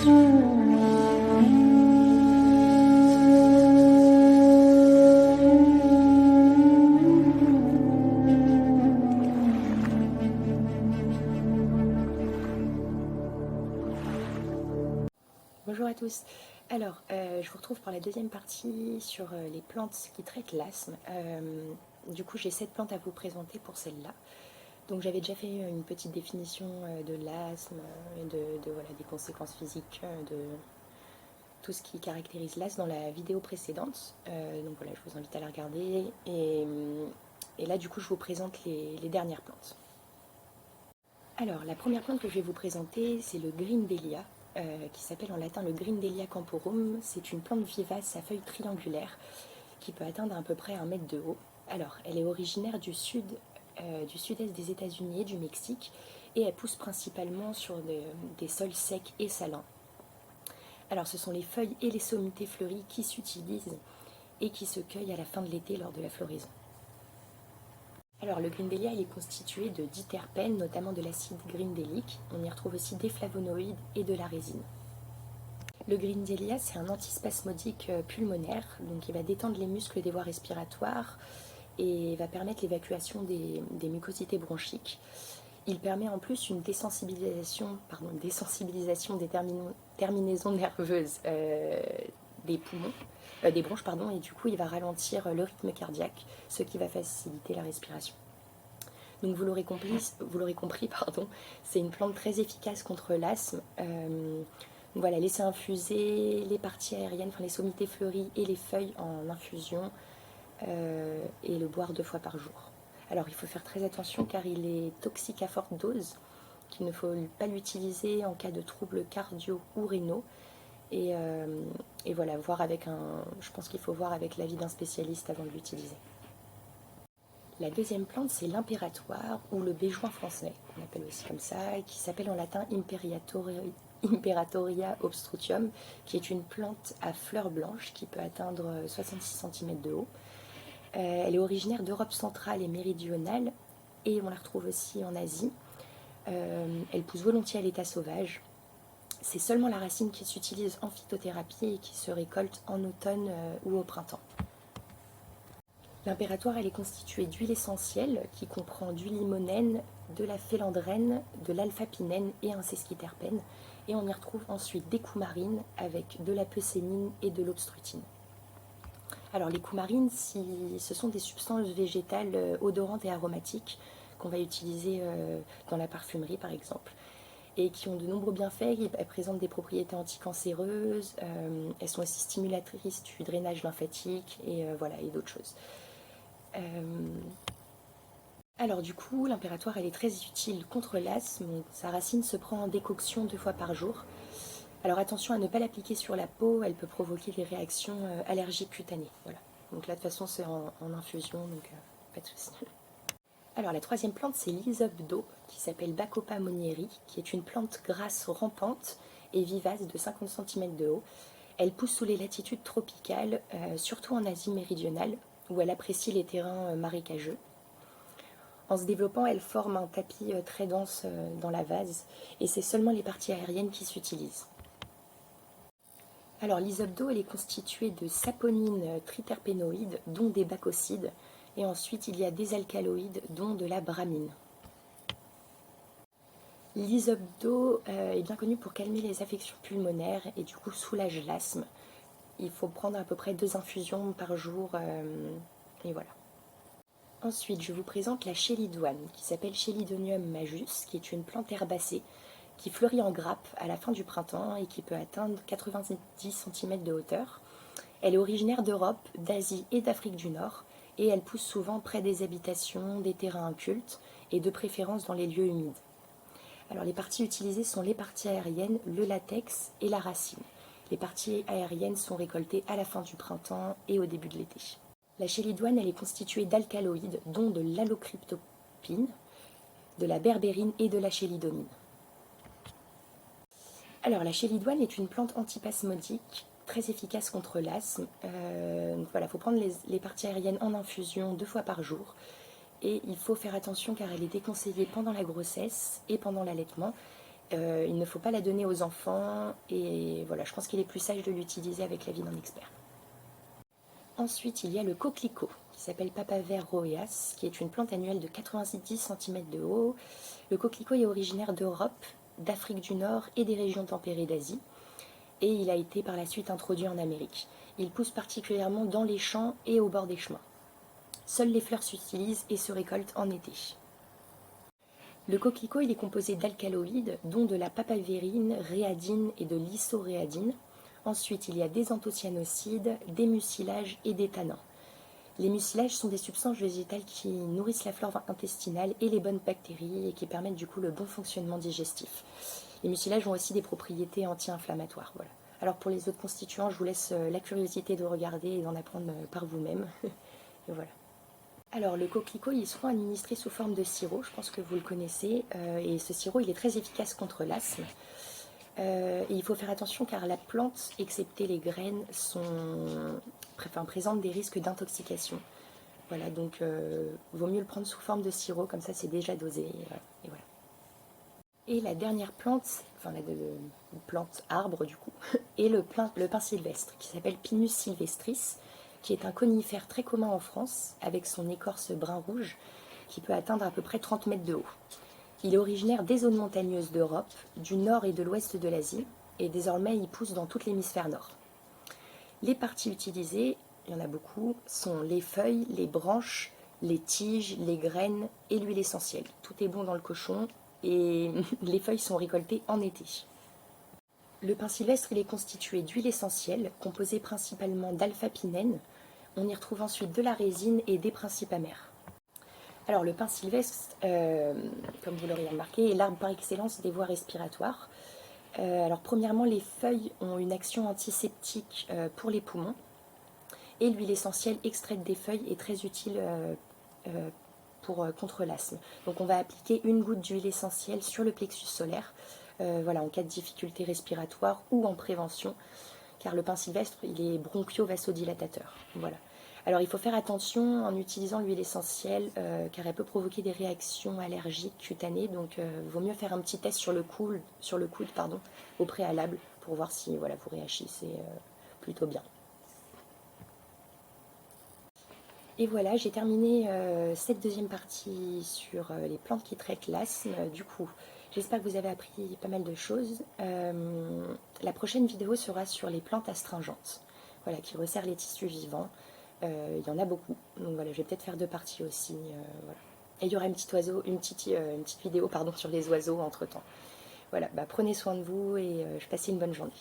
Bonjour à tous. Alors, je vous retrouve pour la deuxième partie sur les plantes qui traitent l'asthme. Du coup, j'ai 7 plantes à vous présenter pour celle-là. Donc, j'avais déjà fait une petite définition de l'asthme et voilà, des conséquences physiques, de tout ce qui caractérise l'asthme dans la vidéo précédente. Donc voilà, je vous invite à la regarder. Et là, du coup, je vous présente les dernières plantes. Alors, la première plante que je vais vous présenter, c'est le Grindelia, qui s'appelle en latin le Grindelia camporum. C'est une plante vivace à feuilles triangulaires qui peut atteindre à peu près 1 mètre de haut. Alors, elle est originaire du sud-est des États-Unis et du Mexique, et elle pousse principalement sur des sols secs et salins. Alors, ce sont les feuilles et les sommités fleuries qui s'utilisent et qui se cueillent à la fin de l'été lors de la floraison. Alors, le Grindelia, il est constitué de 10 terpènes, notamment de l'acide grindélique. On y retrouve aussi des flavonoïdes et de la résine. Le Grindelia, c'est un antispasmodique pulmonaire, donc il va détendre les muscles des voies respiratoires et va permettre l'évacuation des mucosités bronchiques. Il permet en plus une désensibilisation des terminaisons nerveuses des poumons, des bronches, et du coup il va ralentir le rythme cardiaque, ce qui va faciliter la respiration. Donc vous l'aurez compris, c'est une plante très efficace contre l'asthme. Voilà, laisser infuser les parties aériennes, les sommités fleuries et les feuilles en infusion et le boire 2 fois par jour. Alors il faut faire très attention car il est toxique à forte dose, qu'il ne faut pas l'utiliser en cas de troubles cardio ou rénaux. Et voilà, je pense qu'il faut voir avec l'avis d'un spécialiste avant de l'utiliser. La deuxième plante, c'est l'impératoire, ou le béjoin français, qu'on appelle aussi comme ça, qui s'appelle en latin Imperatoria obstrutium, qui est une plante à fleurs blanches qui peut atteindre 66 cm de haut. Elle est originaire d'Europe centrale et méridionale, et on la retrouve aussi en Asie. Elle pousse volontiers à l'état sauvage. C'est seulement la racine qui s'utilise en phytothérapie et qui se récolte en automne ou au printemps. L'impératoire, elle est constituée d'huile essentielle qui comprend du limonène, de la félandrène, de l'alpha-pinène et un sesquiterpène. Et on y retrouve ensuite des coumarines avec de la peucénine et de l'obstrutine. Alors les coumarines, ce sont des substances végétales odorantes et aromatiques qu'on va utiliser dans la parfumerie par exemple, et qui ont de nombreux bienfaits. Elles présentent des propriétés anticancéreuses, elles sont aussi stimulatrices du drainage lymphatique et d'autres choses. Alors du coup, l'impératoire, elle est très utile contre l'asthme. Sa racine se prend en décoction 2 fois par jour. Alors attention à ne pas l'appliquer sur la peau, elle peut provoquer des réactions allergiques cutanées. Voilà. Donc là de toute façon c'est en infusion, donc pas de souci. Alors la troisième plante, c'est l'hysope d'eau, qui s'appelle Bacopa monieri, qui est une plante grasse rampante et vivace de 50 cm de haut. Elle pousse sous les latitudes tropicales, surtout en Asie méridionale, où elle apprécie les terrains marécageux. En se développant, elle forme un tapis très dense dans la vase, et c'est seulement les parties aériennes qui s'utilisent. Alors l'hysope d'eau, elle est constituée de saponines triterpénoïdes, dont des bacocides, et ensuite il y a des alcaloïdes, dont de la bramine. L'hysope d'eau est bien connue pour calmer les affections pulmonaires et du coup soulage l'asthme. Il faut prendre à peu près 2 infusions par jour, et voilà. Ensuite, je vous présente la chélidoine, qui s'appelle Chelidonium majus, qui est une plante herbacée qui fleurit en grappe à la fin du printemps et qui peut atteindre 90 cm de hauteur. Elle est originaire d'Europe, d'Asie et d'Afrique du Nord, et elle pousse souvent près des habitations, des terrains incultes, et de préférence dans les lieux humides. Alors les parties utilisées sont les parties aériennes, le latex et la racine. Les parties aériennes sont récoltées à la fin du printemps et au début de l'été. La chélidoine, elle est constituée d'alcaloïdes, dont de l'allocryptopine, de la berbérine et de la chélidomine. Alors la chélidoine est une plante antispasmodique très efficace contre l'asthme. Il faut prendre les parties aériennes en infusion 2 fois par jour. Et il faut faire attention car elle est déconseillée pendant la grossesse et pendant l'allaitement. il ne faut pas la donner aux enfants et voilà, je pense qu'il est plus sage de l'utiliser avec l'avis d'un expert. Ensuite, il y a le coquelicot qui s'appelle Papaver roeas, qui est une plante annuelle de 90 cm de haut. Le coquelicot est originaire d'Europe, d'Afrique du Nord et des régions tempérées d'Asie. Et il a été par la suite introduit en Amérique. Il pousse particulièrement dans les champs et au bord des chemins. Seules les fleurs s'utilisent et se récoltent en été. Le coquelicot il est composé d'alcaloïdes, dont de la papavérine, réadine et de l'isoréadine. Ensuite, il y a des anthocyanosides, des mucilages et des tanins. Les mucilages sont des substances végétales qui nourrissent la flore intestinale et les bonnes bactéries et qui permettent du coup le bon fonctionnement digestif. Les mucilages ont aussi des propriétés anti-inflammatoires. Voilà. Alors pour les autres constituants, je vous laisse la curiosité de regarder et d'en apprendre par vous-même. Et voilà. Alors le coquelicot, il est souvent administré sous forme de sirop, je pense que vous le connaissez, et ce sirop, il est très efficace contre l'asthme. Et il faut faire attention car la plante, excepté les graines, présente des risques d'intoxication. Voilà, donc vaut mieux le prendre sous forme de sirop, comme ça c'est déjà dosé. Et voilà. Et la dernière plante, enfin la plante arbre du coup, est le pin sylvestre, qui s'appelle Pinus sylvestris, qui est un conifère très commun en France, avec son écorce brun-rouge, qui peut atteindre à peu près 30 mètres de haut. Il est originaire des zones montagneuses d'Europe, du nord et de l'ouest de l'Asie, et désormais il pousse dans tout l'hémisphère nord. Les parties utilisées, il y en a beaucoup, sont les feuilles, les branches, les tiges, les graines et l'huile essentielle. Tout est bon dans le cochon et les feuilles sont récoltées en été. Le pin sylvestre il est constitué d'huile essentielle, composée principalement d'alpha-pinène. On y retrouve ensuite de la résine et des principes amers. Alors le pin sylvestre, comme vous l'aurez remarqué, est l'arbre par excellence des voies respiratoires. Alors premièrement, les feuilles ont une action antiseptique pour les poumons. Et l'huile essentielle extraite des feuilles est très utile contre l'asthme. Donc on va appliquer une goutte d'huile essentielle sur le plexus solaire, voilà, en cas de difficulté respiratoire ou en prévention, car le pin sylvestre il est bronchio-vasodilatateur. Voilà. Alors il faut faire attention en utilisant l'huile essentielle car elle peut provoquer des réactions allergiques cutanées, donc vaut mieux faire un petit test sur le coude au préalable pour voir si voilà, vous réagissez plutôt bien. Et voilà, j'ai terminé cette deuxième partie sur les plantes qui traitent l'asthme. Du coup, j'espère que vous avez appris pas mal de choses. La prochaine vidéo sera sur les plantes astringentes, voilà, qui resserrent les tissus vivants. Il y en a beaucoup, donc voilà, je vais peut-être faire deux parties aussi. Voilà. Et il y aura une petite vidéo sur les oiseaux entre temps. Voilà, bah, prenez soin de vous et je passe une bonne journée.